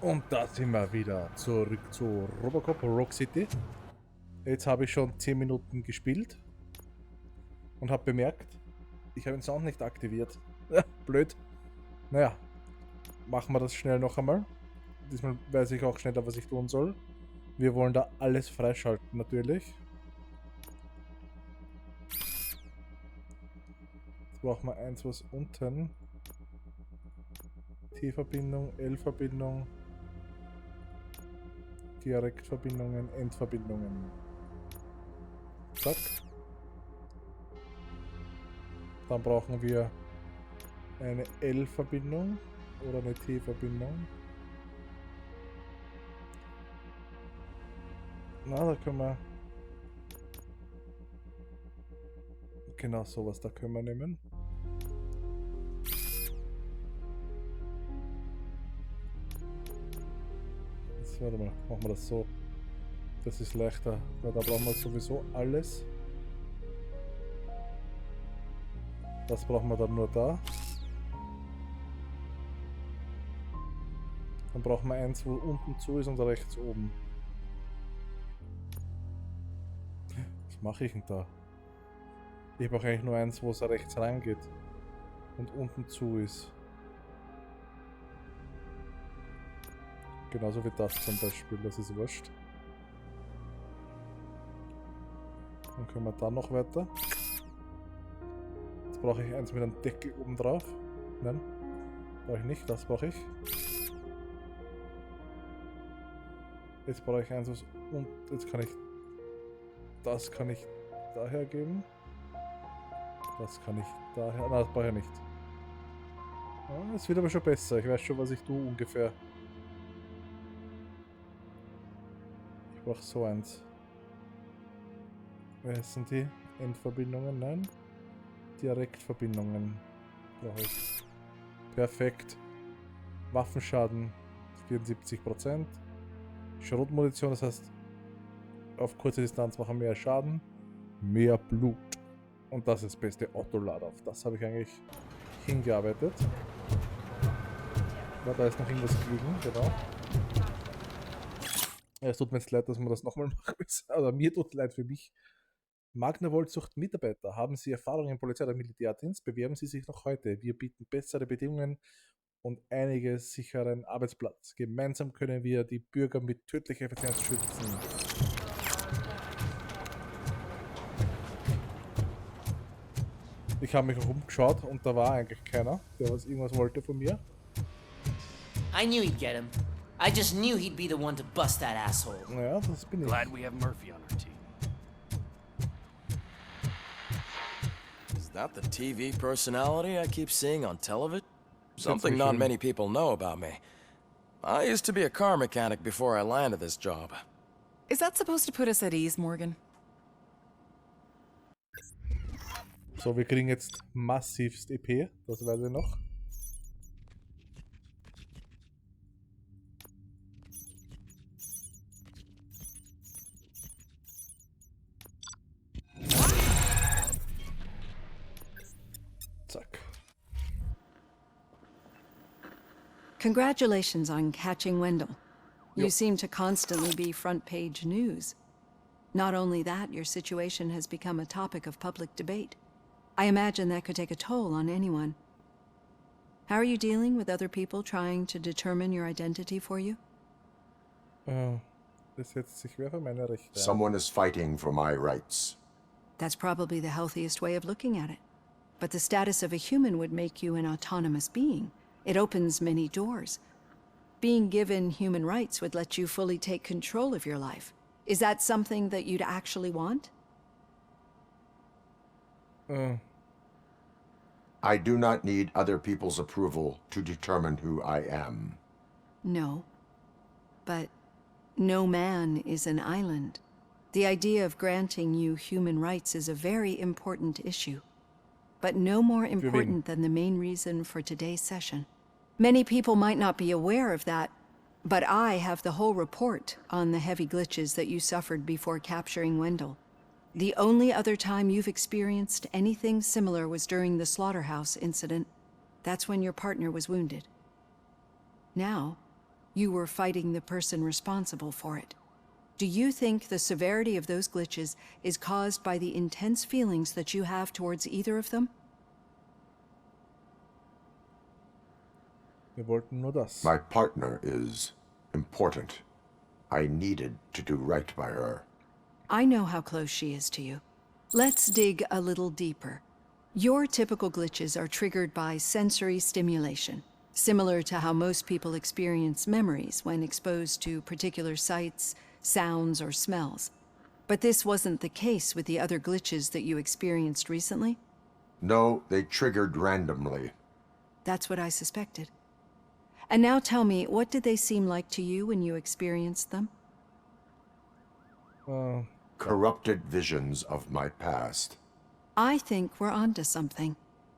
Und da sind wir wieder zurück zu RoboCop Rock City. Jetzt habe ich schon 10 Minuten gespielt und habe bemerkt, ich habe den Sound nicht aktiviert. Blöd. Naja, machen wir das schnell noch einmal. Diesmal weiß ich auch schneller, was ich tun soll. Wir wollen da alles freischalten, natürlich. Jetzt brauchen wir eins, was unten. T-Verbindung, L-Verbindung, Direktverbindungen, Endverbindungen. Zack. Dann brauchen wir eine L-Verbindung oder eine T-Verbindung. Na, da können wir... Genau sowas, da können wir nehmen. Jetzt, warte mal, machen wir das so. Das ist leichter, weil da brauchen wir sowieso alles. Das brauchen wir dann nur da. Dann brauchen wir eins, wo unten zu ist und rechts oben. Was mache ich denn da? Ich brauche eigentlich nur eins, wo es rechts reingeht und unten zu ist. Genauso wie das zum Beispiel, das ist wurscht. Dann können wir da noch weiter. Jetzt brauche ich eins mit einem Deckel oben drauf. Nein, brauche ich nicht, das brauche ich. Jetzt brauche ich eins, was und jetzt kann ich das kann ich daher geben. Das kann ich daher. Nein, das brauche ich nicht. Ah, es wird aber schon besser. Ich weiß schon, was ich tue ungefähr. Ich brauche so eins. Wer sind die? Endverbindungen? Nein. Direktverbindungen brauche ich. Perfekt. Waffenschaden 74%. Schrotmunition, das heißt, auf kurze Distanz machen mehr Schaden, mehr Blut. Und das ist das beste Autolader. Auf das habe ich eigentlich hingearbeitet. Ja, da ist noch irgendwas liegen, genau. Ja, es tut mir jetzt leid, dass man das nochmal machen muss. Also mir tut es leid für mich. Magnavolt sucht Mitarbeiter. Haben Sie Erfahrung im Polizei- oder Militärdienst? Bewerben Sie sich noch heute. Wir bieten bessere Bedingungen und einige sicheren Arbeitsplatz. Gemeinsam können wir die Bürger mit tödlicher Effizienz schützen. Ich habe mich auch umgeschaut und da war eigentlich keiner, der was irgendwas wollte von mir. I knew he'd get him. I just knew he'd be the one to bust that asshole. Naja, das bin ich. Glad we have Murphy on our team. Is that the TV personality I keep seeing on television? Something not many people know about me. I used to be a car mechanic before I landed this job. Is that supposed to put us at ease, Morgan? So, wir kriegen jetzt massivst EP, das weiß ich noch. Zack. Congratulations on catching Wendell. You Yep. seem to constantly be front-page news. Not only that, your situation has become a topic of public debate. I imagine that could take a toll on anyone. How are you dealing with other people trying to determine your identity for you? Das setzt sich wer für meine Rechte ein. Someone is fighting for my rights. That's probably the healthiest way of looking at it. But the status of a human would make you an autonomous being. It opens many doors. Being given human rights would let you fully take control of your life. Is that something that you'd actually want? I do not need other people's approval to determine who I am. No. But no man is an island. The idea of granting you human rights is a very important issue. But no more important than the main reason for today's session. Many people might not be aware of that, but I have the whole report on the heavy glitches that you suffered before capturing Wendell. The only other time you've experienced anything similar was during the slaughterhouse incident. That's when your partner was wounded. Now, you were fighting the person responsible for it. Do you think the severity of those glitches is caused by the intense feelings that you have towards either of them? Wir wollten nur das. My partner is important. I needed to do right by her. I know how close she is to you. Let's dig a little deeper. Your typical glitches are triggered by sensory stimulation, similar to how most people experience memories when exposed to particular sights, sounds, or smells. But this wasn't the case with the other glitches that you experienced recently? No, they triggered randomly. That's what I suspected. And now tell me, what did they seem like to you when you experienced them? Corrupted visions of my past. I think we're onto something.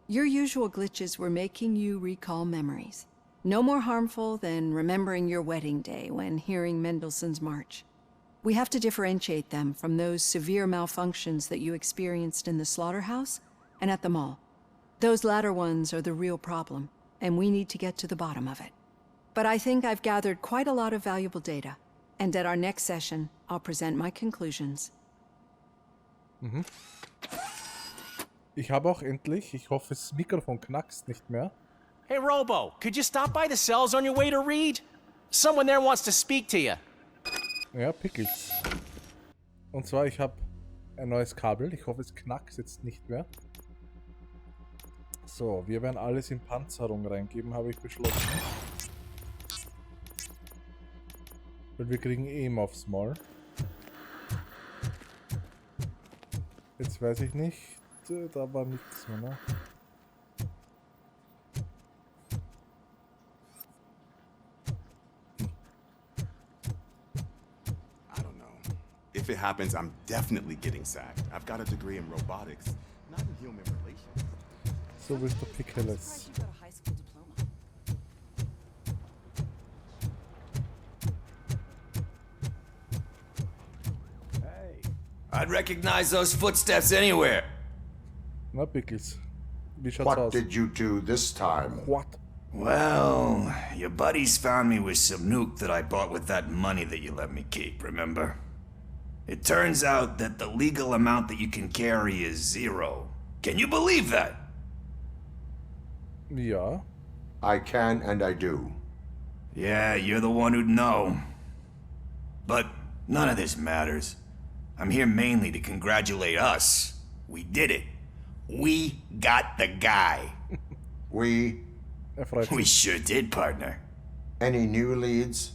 Your usual glitches were making you recall memories. No more harmful than remembering your wedding day when hearing Mendelssohn's March. We have to differentiate them from those severe malfunctions that you experienced in the slaughterhouse and at the mall. Those latter ones are the real problem, and we need to get to the bottom of it. But I think I've gathered quite a lot of valuable data, and at our next session, I'll present my conclusions. Ich habe auch endlich, ich hoffe, das Mikrofon knackst nicht mehr. Hey, Robo, could you stop by the cells on your way to read? Someone there wants to speak to you. Ja, Pickles. Und zwar, ich habe ein neues Kabel. Ich hoffe, es knackt jetzt nicht mehr. So, wir werden alles in Panzerung reingeben, habe ich beschlossen. Weil wir kriegen eh immer aufs Maul. Jetzt weiß ich nicht, da war nichts mehr, ne? If it happens, I'm definitely getting sacked. I've got a degree in robotics, not in human relations. So bist du Pickles. I'd recognize those footsteps anywhere. Na, Pickles. Wie schaut's What aus? did you do this time? What? Well, your buddies found me with some nuke that I bought with that money that you let me keep, remember? It turns out that the legal amount that you can carry is 0. Can you believe that? Ja. I can and I do. Yeah, you're the one who'd know. But none of this matters. I'm here mainly to congratulate us. We did it. We got the guy. We... Freut We sich. sure did, partner. Any new leads?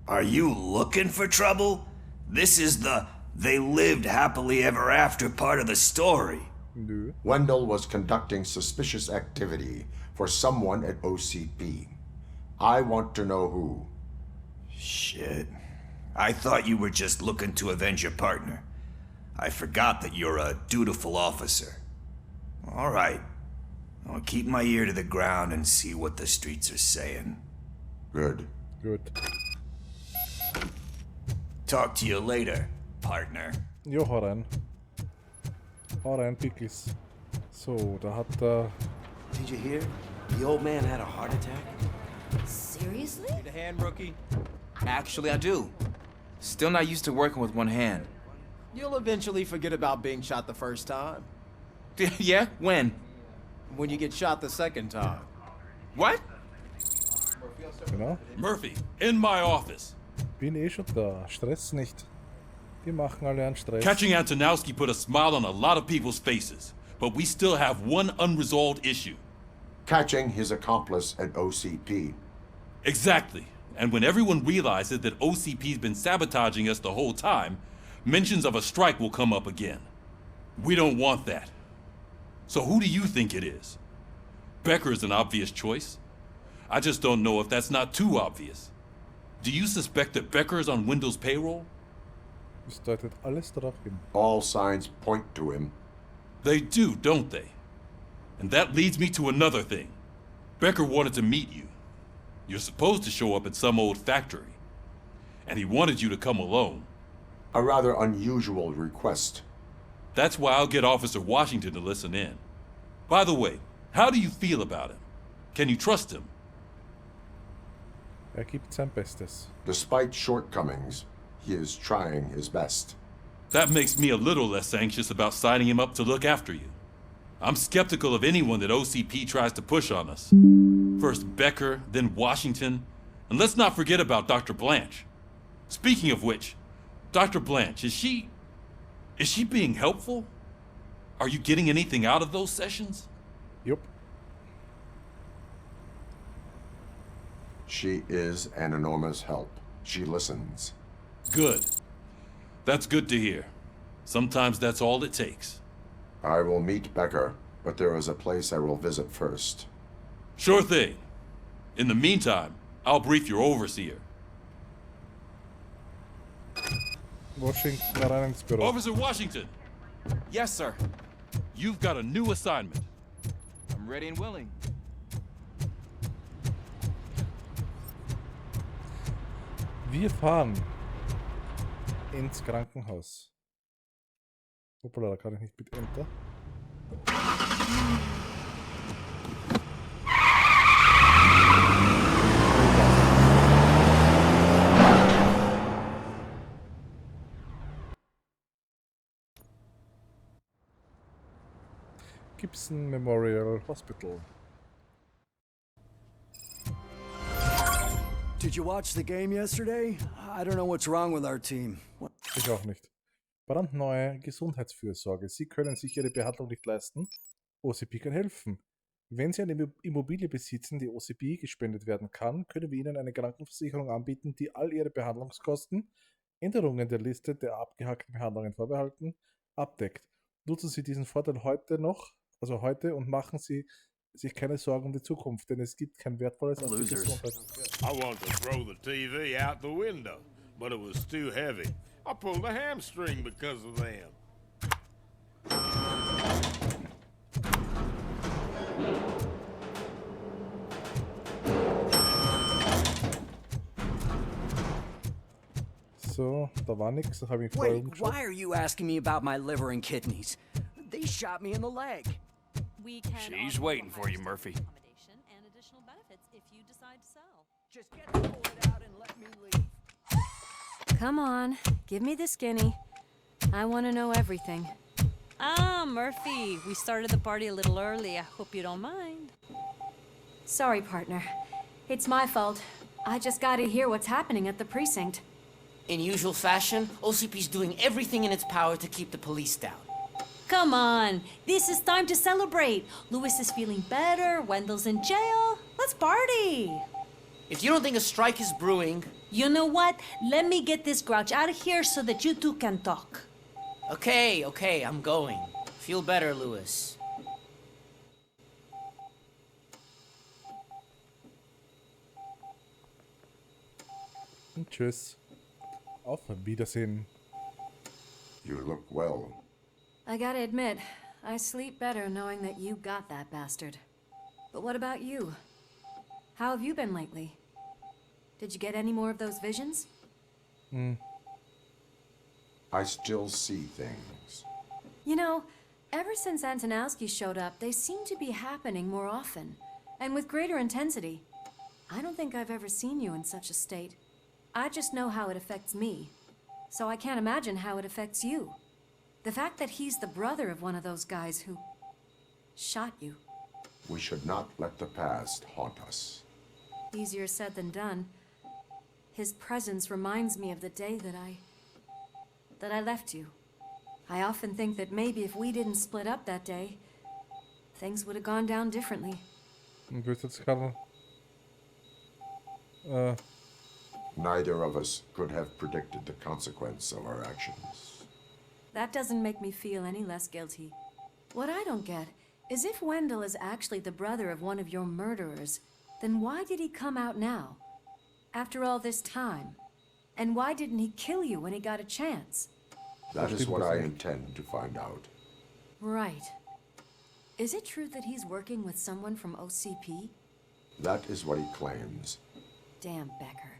Are you looking for trouble? This is the they lived happily ever after part of the story. Nö. Wendell was conducting suspicious activity for someone at OCP. I want to know who. Shit. I thought you were just looking to avenge your partner. I forgot that you're a dutiful officer. All right. I'll keep my ear to the ground and see what the streets are saying. Good. Gut. Talk to you later, partner. Jo, hau rein. Hau rein, Pickles. So, da hat er... Did you hear? The old man had a heart attack. Seriously? Need a hand, rookie? Actually, I do. Still not used to working with one hand. You'll eventually forget about being shot the first time. Yeah? When? When you get shot the second time. What? Genau. Murphy, in my office. Bin eh schon da. Stress nicht. Die machen alle einen Stress. Catching Antonowski put a smile on a lot of people's faces, but we still have one unresolved issue. Catching his accomplice at OCP. Exactly. And when everyone realizes that OCP's been sabotaging us the whole time, mentions of a strike will come up again. We don't want that. So who do you think it is? Becker is an obvious choice. I just don't know if that's not too obvious. Do you suspect that Becker is on Wendell's payroll? Es deutet alles darauf hin. All signs point to him. They do, don't they? And that leads me to another thing. Becker wanted to meet you. You're supposed to show up at some old factory. And he wanted you to come alone. A rather unusual request. That's why I'll get Officer Washington to listen in. By the way, how do you feel about him? Can you trust him? Gibt sein Bestes. Despite shortcomings, he is trying his best. That makes me a little less anxious about signing him up to look after you. I'm skeptical of anyone that OCP tries to push on us. First Becker, then Washington, and let's not forget about Dr. Blanche. Speaking of which, Dr. Blanche, is she being helpful? Are you getting anything out of those sessions? Yup. She is an enormous help. She listens. Good. That's good to hear. Sometimes that's all it takes. I will meet Becker, but there is a place I will visit first. Sure thing. In the meantime, I'll brief your overseer. Washington rein ins Büro. Officer Washington, Yes, sir. you've got a new assignment. I'm ready and willing. Wir fahren ins Krankenhaus. Hoppala, da kann ich nicht mit Enter. Gibson Memorial Hospital. Did you watch the game yesterday? I don't know what's wrong with our team. Ich auch nicht. Brandneue Gesundheitsfürsorge. Sie können sich Ihre Behandlung nicht leisten. OCP kann helfen. Wenn Sie eine Immobilie besitzen, die OCP gespendet werden kann, können wir Ihnen eine Krankenversicherung anbieten, die all Ihre Behandlungskosten, Änderungen der Liste der abgehackten Behandlungen vorbehalten, abdeckt. Nutzen Sie diesen Vorteil heute und machen Sie sich keine Sorgen um die Zukunft, denn es gibt kein wertvolles als die Gesundheit. I wanted to throw the TV out the window, but it was too heavy. I pulled a hamstring because of them. So, da war nix, das habe ich vorher Wait, umgeschaut. why are you asking me about my liver and kidneys? They shot me in the leg. She's waiting for you, Murphy. Just get the bullet out and let me leave. Come on, give me the skinny. I want to know everything. Ah, Murphy, we started the party a little early. I hope you don't mind. Sorry, partner. It's my fault. I just gotta hear what's happening at the precinct. In usual fashion, OCP's doing everything in its power to keep the police down. Come on, this is time to celebrate. Louis is feeling better, Wendell's in jail. Let's party. If you don't think a strike is brewing... You know what? Let me get this grouch out of here so that you two can talk. Okay, I'm going. Feel better, Louis. Und tschüss. Auf Wiedersehen. You look well. I gotta admit, I sleep better knowing that you got that bastard. But what about you? How have you been lately? Did you get any more of those visions? I still see things. You know, ever since Antonowski showed up, they seem to be happening more often, and with greater intensity. I don't think I've ever seen you in such a state. I just know how it affects me, so I can't imagine how it affects you. The fact that he's the brother of one of those guys who shot you. We should not let the past haunt us. Easier said than done. His presence reminds me of the day that I left you. I often think that maybe if we didn't split up that day, things would have gone down differently. Und willst jetzt gerade... Neither of us could have predicted the consequence of our actions. That doesn't make me feel any less guilty. What I don't get is if Wendell is actually the brother of one of your murderers, then why did he come out now? After all this time? And why didn't he kill you when he got a chance? That is what I intend to find out. Right. Is it true that he's working with someone from OCP? That is what he claims. Damn Becker.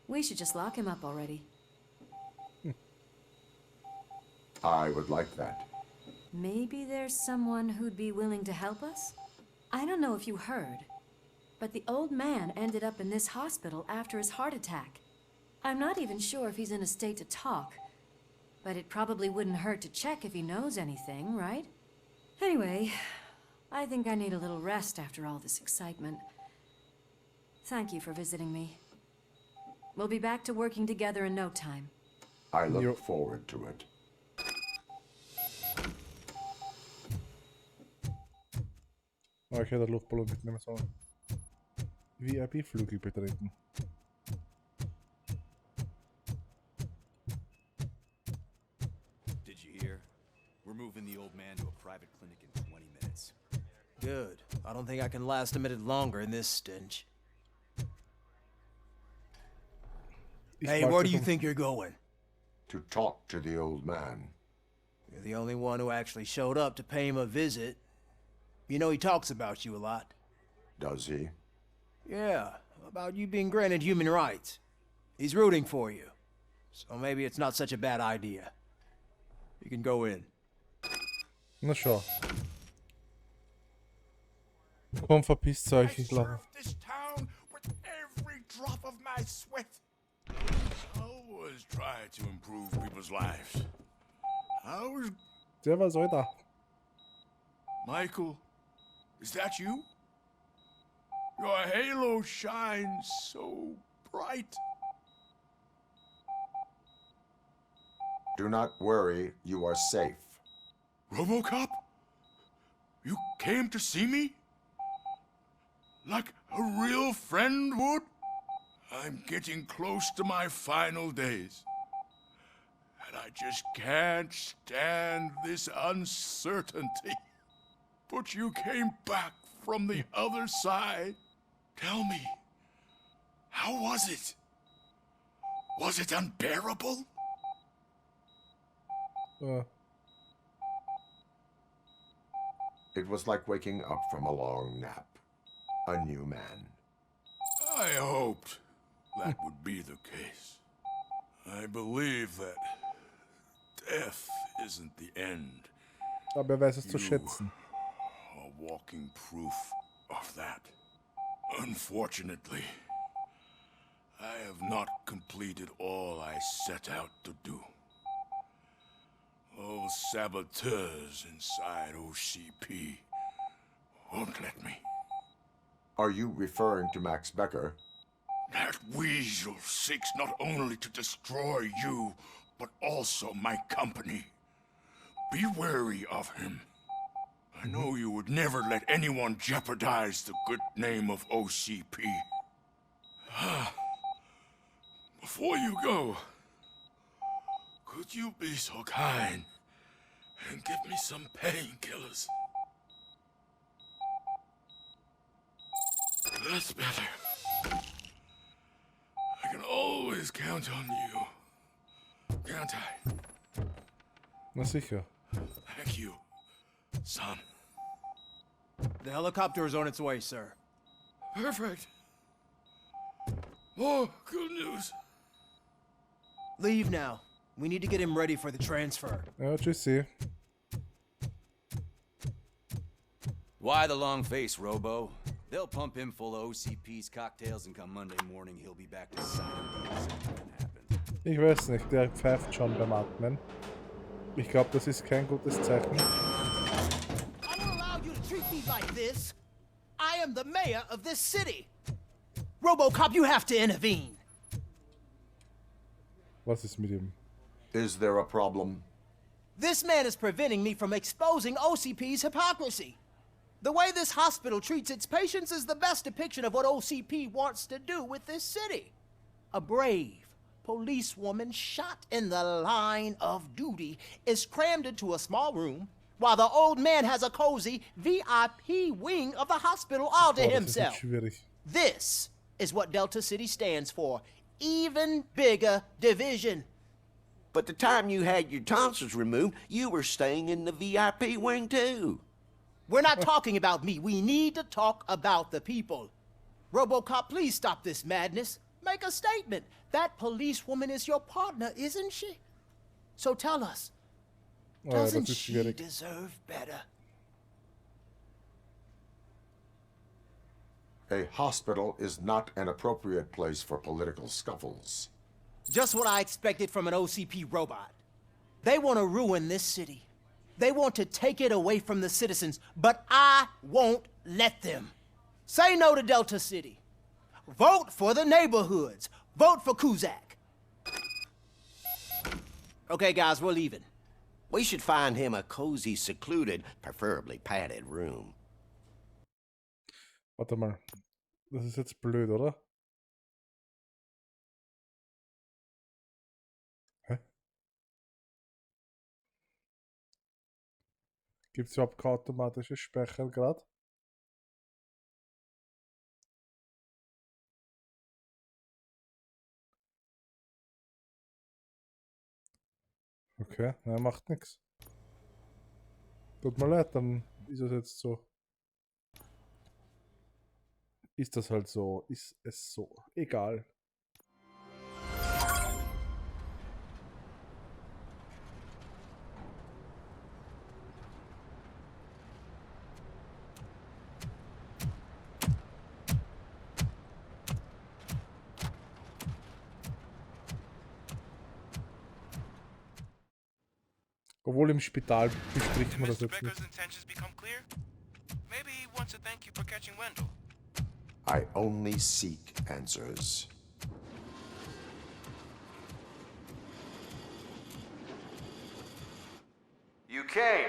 We should just lock him up already. I would like that. Maybe there's someone who'd be willing to help us? I don't know if you heard, but the old man ended up in this hospital after his heart attack. I'm not even sure if he's in a state to talk, but it probably wouldn't hurt to check if he knows anything, right? Anyway, I think I need a little rest after all this excitement. Thank you for visiting me. We'll be back to working together in no time. I look forward to it. Okay, der Luftballon mitnehmen sollen. VIP-Flügel betreten. Did you hear? We're moving the old man to a private clinic in 20 minutes. Good. I don't think I can last a minute longer in this stench. Hey, where do you think you're going? To talk to the old man. You're the only one who actually showed up to pay him a visit. You know he talks about you a lot. Does he? Yeah, about you being granted human rights. He's rooting for you. So maybe it's not such a bad idea. You can go in. Na schau. Komm, verpisst euch, ich glaube. This town with every drop of my sweat. Always try to improve people's lives. I was... Der war so da. Michael, is that you? Your halo shines so bright. Do not worry, you are safe. RoboCop? You came to see me? Like a real friend would? I'm getting close to my final days. And I just can't stand this uncertainty. But you came back from the other side. Tell me, how was it? Was it unbearable? It was like waking up from a long nap. A new man. I hoped that would be the case. I believe that death isn't the end. Aber wer weiß es zu schätzen. A walking proof of that. Unfortunately, I have not completed all I set out to do. Those saboteurs inside OCP won't let me. Are you referring to Max Becker? That weasel seeks not only to destroy you, but also my company. Be wary of him. I know you would never let anyone jeopardize the good name of OCP. Before you go, could you be so kind and give me some painkillers? That's better. I can always count on you. Can't I? Na sicher. Thank you, son. The helicopter is on its way, sir. Perfect. More good news. Leave now. We need to get him ready for the transfer. Ja, tschüssi. Why the long face, Robo? They'll pump him full of OCP's cocktails and come Monday morning he'll be back to sign him. Ich weiß nicht, der pfeift schon beim Atmen. Ich glaube, das ist kein gutes Zeichen. I won't allow you to treat me like this. I am the mayor of this city. RoboCop, you have to intervene. Was ist mit ihm? Is there a problem? This man is preventing me from exposing OCP's hypocrisy. The way this hospital treats its patients is the best depiction of what OCP wants to do with this city. A brave policewoman shot in the line of duty is crammed into a small room while the old man has a cozy VIP wing of the hospital all to himself. This is what Delta City stands for. Even bigger division. But the time you had your tonsils removed, you were staying in the VIP wing too. We're not talking about me. We need to talk about the people. RoboCop, please stop this madness. Make a statement. That policewoman is your partner, isn't she? So tell us, doesn't she deserve better? A hospital is not an appropriate place for political scuffles. Just what I expected from an OCP robot. They want to ruin this city. They want to take it away from the citizens, but I won't let them. Say no to Delta City. Vote for the neighborhoods. Vote for Kuzak. Okay, guys, we're leaving. We should find him a cozy, secluded, preferably padded room. Warte mal. Das ist jetzt blöd, oder? Hä? Gibt es überhaupt kein automatisches Speichern gerade? Okay, nein, macht nichts. Tut mir leid, dann ist es jetzt so. Ist das halt so? Ist es so? Egal. Obwohl im Spital bespricht man das jetzt nicht. I only seek answers. You came,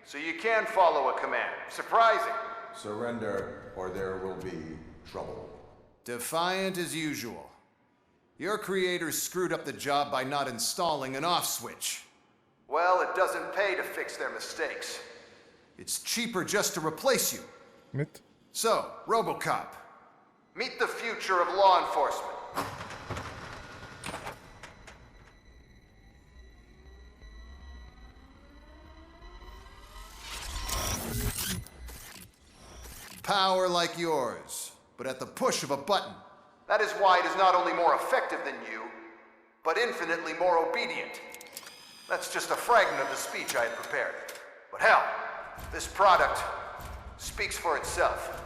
so you can follow a command. Surprising. Surrender, or there will be trouble. Defiant as usual. Your creators screwed up the job by not installing an off switch. Well, it doesn't pay to fix their mistakes. It's cheaper just to replace you. Mit? So, RoboCop, meet the future of law enforcement. Power like yours, but at the push of a button. That is why it is not only more effective than you, but infinitely more obedient. That's just a fragment of the speech I had prepared. But hell, this product speaks for itself.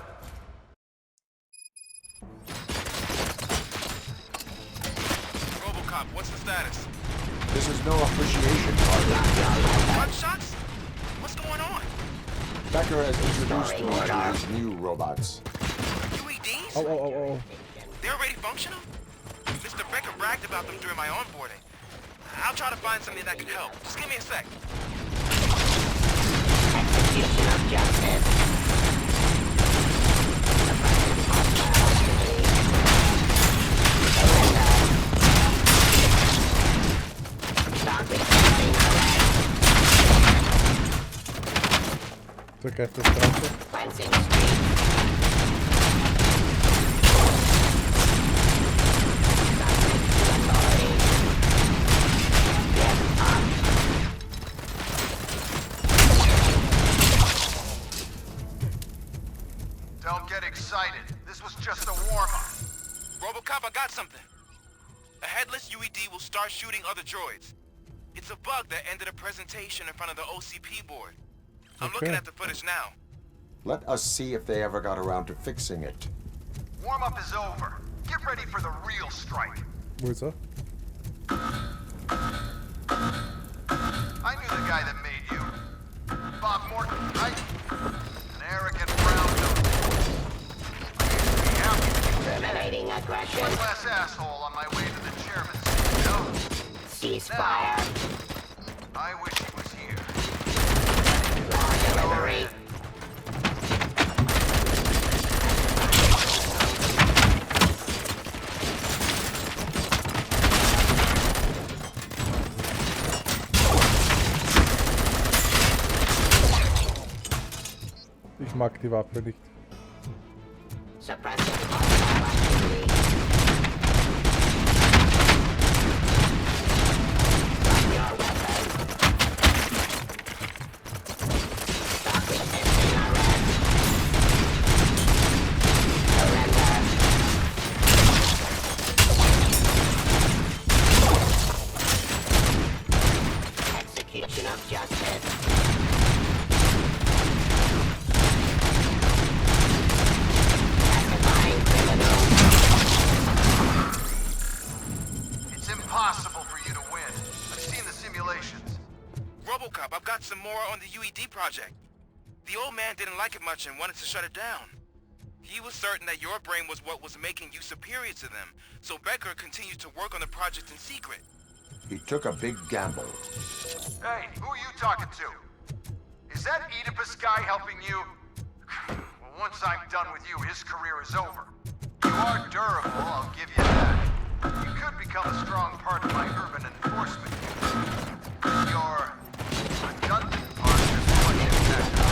RoboCop, what's the status? This is no appreciation party. Gunshots? What's going on? Becker has introduced me to his new robots. UEDs? Oh. They're already functional? Mr. Becker bragged about them during my onboarding. I'll try to find something that could help. Just give me a sec. Execution of justice. Okay, das Ganze. Cleansing street. Don't get excited. This was just a warm-up. RoboCop, I got something. A headless UED will start shooting other droids. It's a bug that ended a presentation in front of the OCP board. I'm looking at the footage now. Let us see if they ever got around to fixing it. Warm-up is over. Get ready for the real strike. Wo ist er? I knew the guy that made you. Bob Morton, right? An arrogant brown nose. Eliminating aggression. One less asshole on my way to the chairman's seat, you know? Ceasefire. I wish he was here. Delivery. Ich mag die Waffe nicht. Suppressing hostile activity. Drop your weapon. Stop resisting arrest. Surrender. Execution of justice. RoboCop, I've got some more on the UED project. The old man didn't like it much and wanted to shut it down. He was certain that your brain was what was making you superior to them, so Becker continued to work on the project in secret. He took a big gamble. Hey, who are you talking to? Is that Oedipus guy helping you? Well, once I'm done with you, his career is over. You are durable, I'll give you that. You could become a strong part of my urban enforcement unit. Your redundant part is what impacted.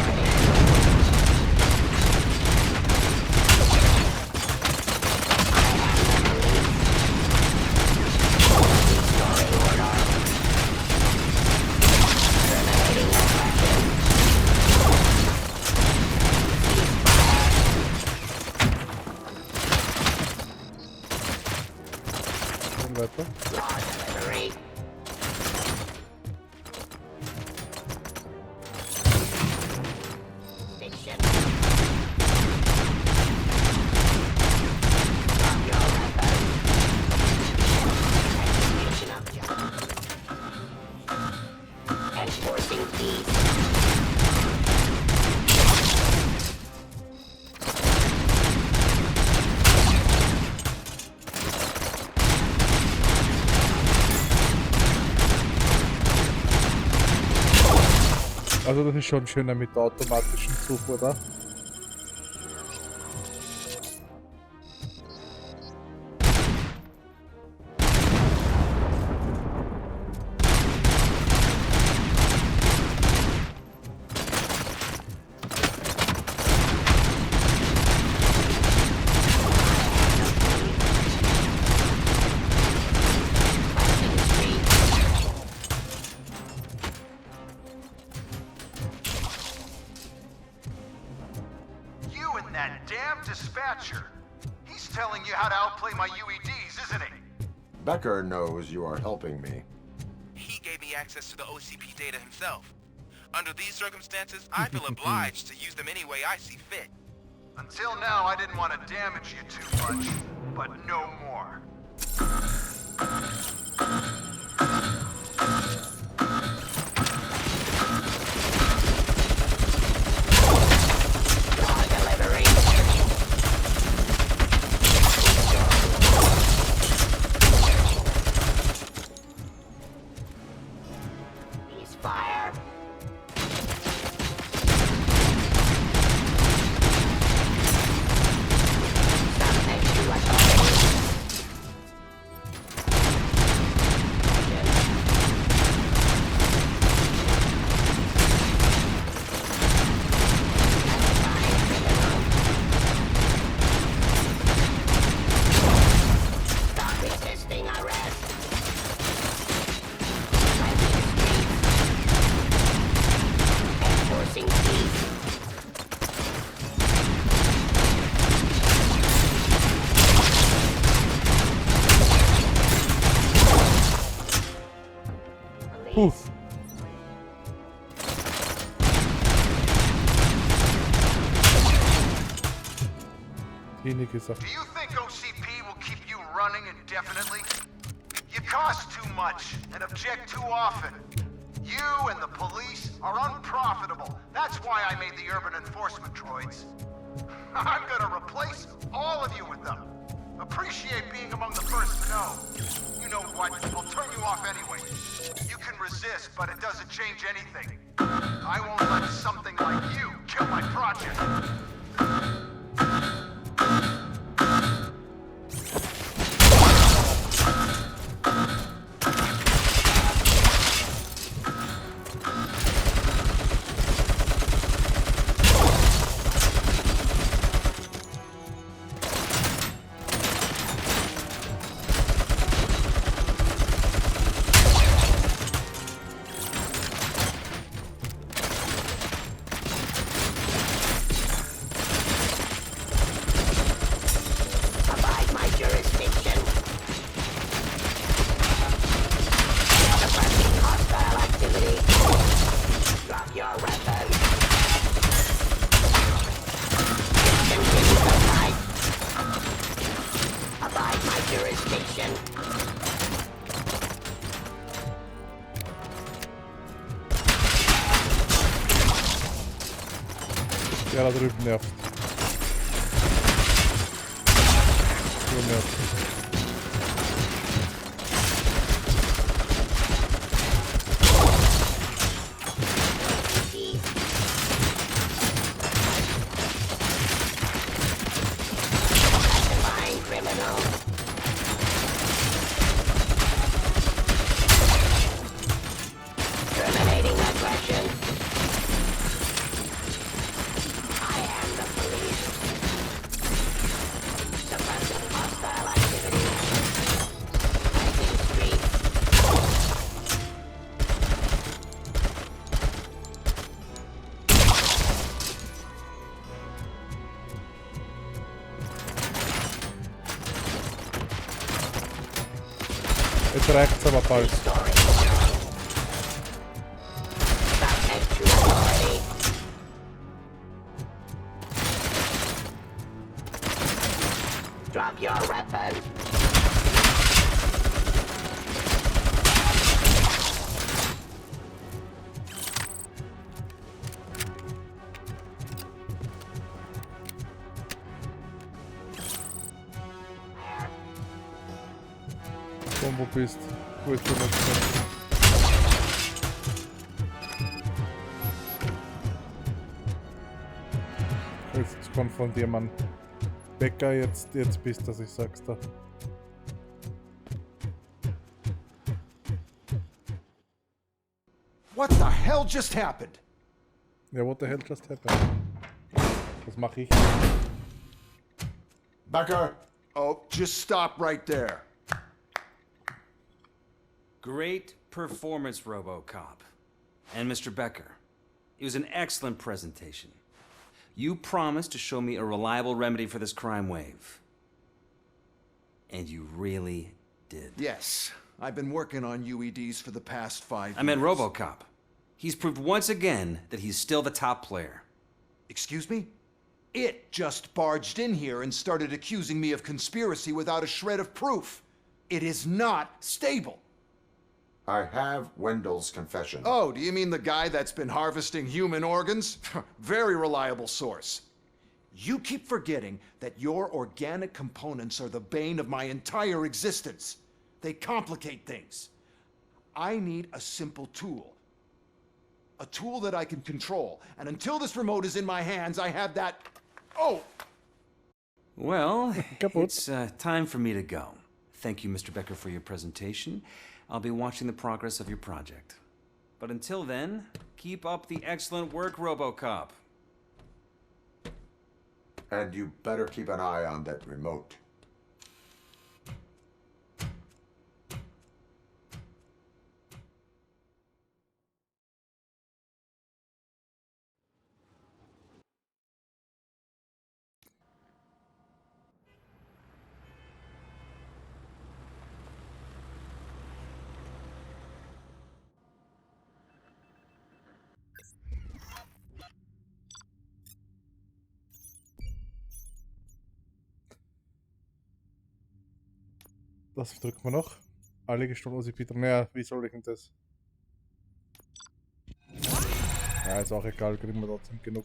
Weiter. Also das ist schon schöner mit der automatischen Zufuhr da. Becker knows you are helping me. He gave me access to the OCP data himself. Under these circumstances, I feel obliged to use them any way I see fit. Until now, I didn't want to damage you too much, but no more. Poof. Do you think OCP will keep you running indefinitely? You cost too much and object too often. You and the police are unprofitable. That's why I made the urban enforcement droids. I'm gonna replace all of you with them. Appreciate being among the first to know. You know what? I'll turn you off anyway. You can resist, but it doesn't change anything. I won't let something like you kill my project. Der da drüben nervt. So nervt. Terminating aggression. I am the police. Suppressing hostile activity. Cleansing streets. Jetzt reicht's aber bald. Drop your weapon. Komm, wo bist? Wo ist der noch? Jetzt konfrontiert man Bäcker, jetzt bist, dass ich sag's da. What the hell just happened? Ja, what the hell just happened? Was mache ich? Becker! Oh, just stop right there. Great performance, RoboCop. And Mr. Becker. It was an excellent presentation. You promised to show me a reliable remedy for this crime wave. And you really did. Yes, I've been working on UEDs for the past 5 years. I meant RoboCop. He's proved once again that he's still the top player. Excuse me? It just barged in here and started accusing me of conspiracy without a shred of proof. It is not stable. I have Wendell's confession. Oh, do you mean the guy that's been harvesting human organs? Very reliable source. You keep forgetting that your organic components are the bane of my entire existence. They complicate things. I need a simple tool. A tool that I can control. And until this remote is in my hands, I have that... Oh! Well, it's time for me to go. Thank you, Mr. Becker, for your presentation. I'll be watching the progress of your project. But until then, keep up the excellent work, RoboCop. And you better keep an eye on that remote. Das drücken wir noch. Alle gestohlen OCP. Naja, wie soll ich denn das? Ja, ist auch egal, kriegen wir trotzdem genug.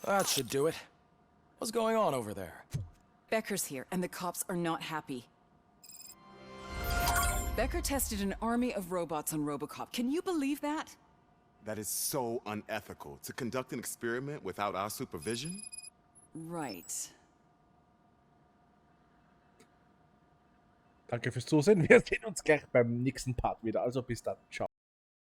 That should do it. What's going on over there? Becker's here, and the cops are not happy. Becker tested an army of robots on RoboCop. Can you believe that? That is so unethical. To conduct an experiment without our supervision? Right. Danke fürs Zusehen. Wir sehen uns gleich beim nächsten Part wieder. Also bis dann. Ciao.